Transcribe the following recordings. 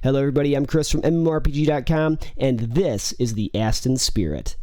Hello everybody, I'm Chris from MMORPG.com, and this is the Aston Spirit.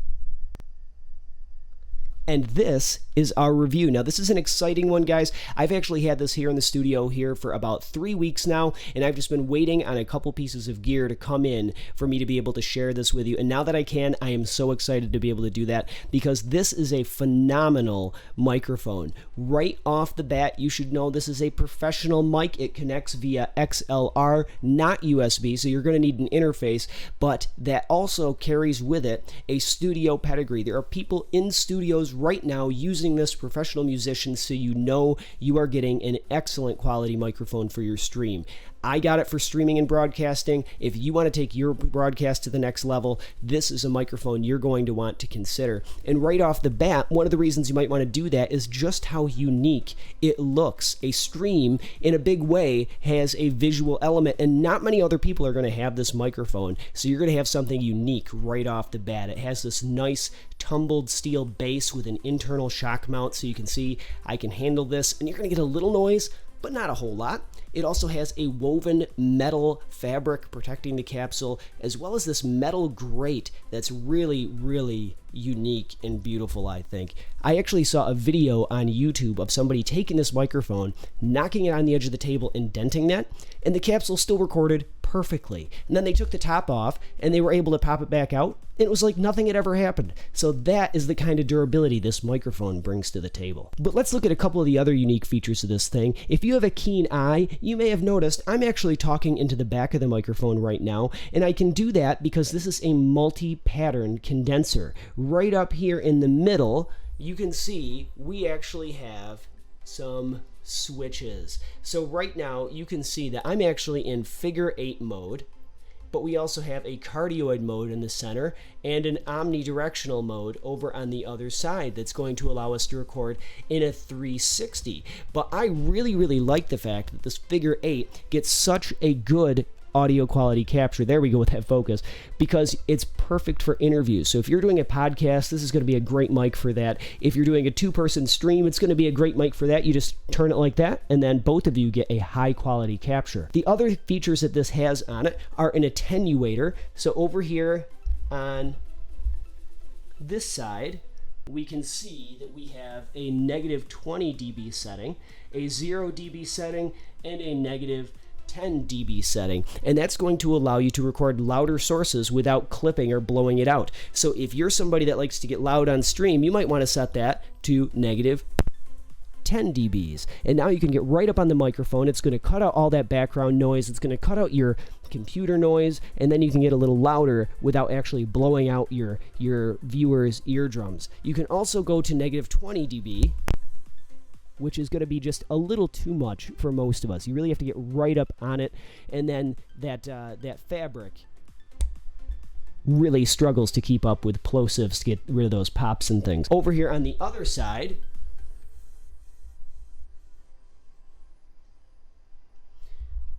And this is our review. Now, this is an exciting one, guys. I've actually had this here in the studio here for about 3 weeks now, and I've just been waiting on a couple pieces of gear to come in for me to be able to share this with you. And now that I can, I am so excited to be able to do that because this is a phenomenal microphone. Right off the bat, you should know this is a professional mic. It connects via XLR, not USB, so you're going to need an interface, but that also carries with it a studio pedigree. There are people in studios right now using this, professional musicians, so you know you are getting an excellent quality microphone for your stream. I got it for streaming and broadcasting. If you want to take your broadcast to the next level, this is a microphone you're going to want to consider. And right off the bat, one of the reasons you might want to do that is just how unique it looks. A stream, in a big way, has a visual element, and not many other people are going to have this microphone. So you're going to have something unique right off the bat. It has this nice tumbled steel base with an internal shock mount, so you can see I can handle this, and you're going to get a little noise, but not a whole lot. It also has a woven metal fabric protecting the capsule, as well as this metal grate that's really, really unique and beautiful, I think. I actually saw a video on YouTube of somebody taking this microphone, knocking it on the edge of the table and denting that, and the capsule still recorded perfectly. And then they took the top off and they were able to pop it back out. It was like nothing had ever happened. So that is the kind of durability this microphone brings to the table. But let's look at a couple of the other unique features of this thing. If you have a keen eye, you may have noticed I'm actually talking into the back of the microphone right now, and I can do that because this is a multi-pattern condenser. Right up here in the middle, you can see we actually have some switches. So right now you can see that I'm actually in figure 8 mode, but we also have a cardioid mode in the center and an omnidirectional mode over on the other side that's going to allow us to record in a 360. But I really like the fact that this figure 8 gets such a good audio quality capture. There we go with that focus, because it's perfect for interviews. So if you're doing a podcast, this is going to be a great mic for that. If you're doing a 2-person stream, it's going to be a great mic for that. You just turn it like that, and then both of you get a high quality capture. The other features that this has on it are an attenuator. So over here on this side, we can see that we have a negative 20 dB setting, a 0 dB setting, and a negative 10 dB setting, and that's going to allow you to record louder sources without clipping or blowing it out. So if you're somebody that likes to get loud on stream, you might want to set that to negative 10 dBs. And now you can get right up on the microphone. It's going to cut out all that background noise. It's going to cut out your computer noise, and then you can get a little louder without actually blowing out your viewers' eardrums. You can also go to negative 20 dB, which is going to be just a little too much for most of us. You really have to get right up on it, and then that fabric really struggles to keep up with plosives to get rid of those pops and things. Over here on the other side,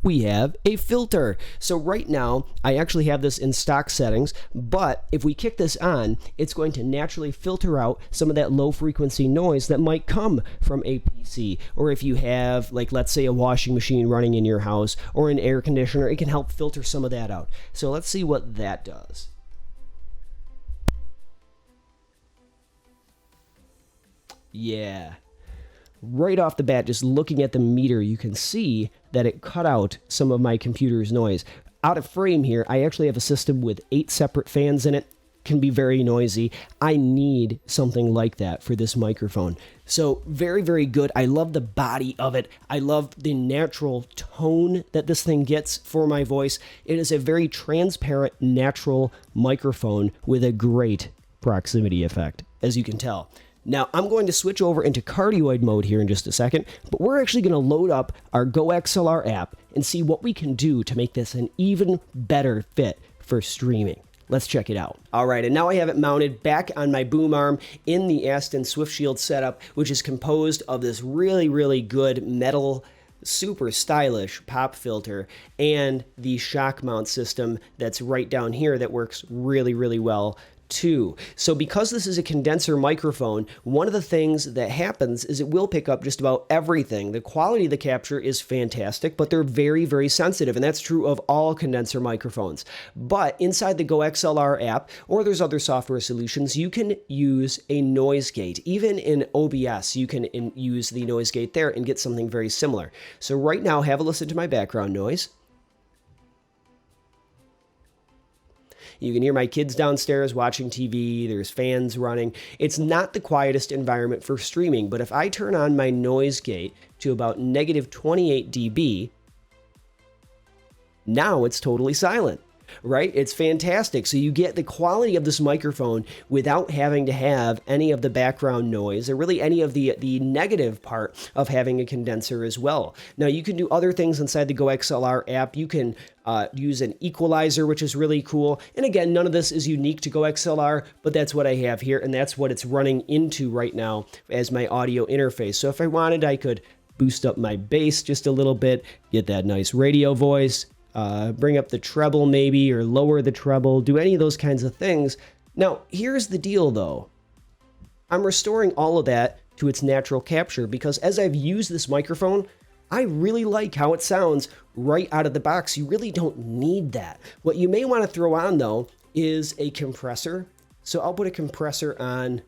we have a filter. So right now, I actually have this in stock settings, but if we kick this on, it's going to naturally filter out some of that low frequency noise that might come from a PC. Or if you have, like, let's say a washing machine running in your house or an air conditioner, it can help filter some of that out. So let's see what that does. Yeah. Right off the bat, just looking at the meter, you can see that it cut out some of my computer's noise. Out of frame here, I actually have a system with 8 separate fans in it. Can be very noisy. I need something like that for this microphone. So very good. I love the body of it. I love the natural tone that this thing gets for my voice. It is a very transparent, natural microphone with a great proximity effect, as you can tell. Now, I'm going to switch over into cardioid mode here in just a second, but we're actually going to load up our GoXLR app and see what we can do to make this an even better fit for streaming. Let's check it out. All right, and now I have it mounted back on my boom arm in the Aston Swift Shield setup, which is composed of this really good metal, super stylish pop filter and the shock mount system that's right down here that works really well 2. So because this is a condenser microphone, one of the things that happens is it will pick up just about everything. The quality of the capture is fantastic, but they're very, very sensitive, and that's true of all condenser microphones. But inside the Go XLR app, or there's other software solutions, you can use a noise gate. Even in OBS, you can use the noise gate there and get something very similar. So right now, have a listen to my background noise. You can hear my kids downstairs watching TV. There's fans running. It's not the quietest environment for streaming, but if I turn on my noise gate to about negative 28 dB, now it's totally silent, right? It's fantastic. So you get the quality of this microphone without having to have any of the background noise or really any of the negative part of having a condenser as well. Now you can do other things inside the Go XLR app. You can use an equalizer, which is really cool. And again, none of this is unique to Go XLR, but that's what I have here, and that's what it's running into right now as my audio interface. So if I wanted, I could boost up my bass just a little bit, get that nice radio voice, bring up the treble maybe, or lower the treble, do any of those kinds of things. Now, here's the deal though. I'm restoring all of that to its natural capture because as I've used this microphone, I really like how it sounds right out of the box. You really don't need that. What you may want to throw on though is a compressor. So I'll put a compressor on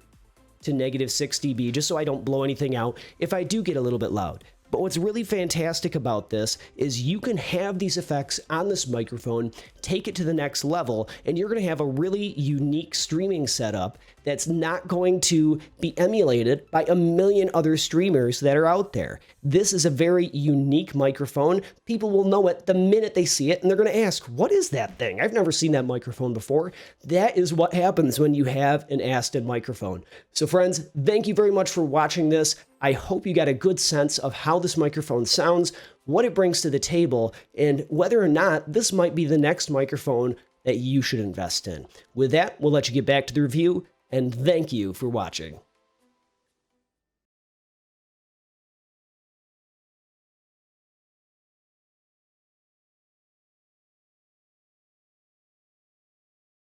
to negative 6 dB just so I don't blow anything out if I do get a little bit loud. But what's really fantastic about this is you can have these effects on this microphone, take it to the next level, and you're going to have a really unique streaming setup that's not going to be emulated by a million other streamers that are out there. This is a very unique microphone. People will know it the minute they see it, and they're going to ask, what is that thing? I've never seen that microphone before. That is what happens when you have an Aston microphone. So friends, thank you very much for watching this. I hope you got a good sense of how this microphone sounds, what it brings to the table, and whether or not this might be the next microphone that you should invest in. With that, we'll let you get back to the review, and thank you for watching.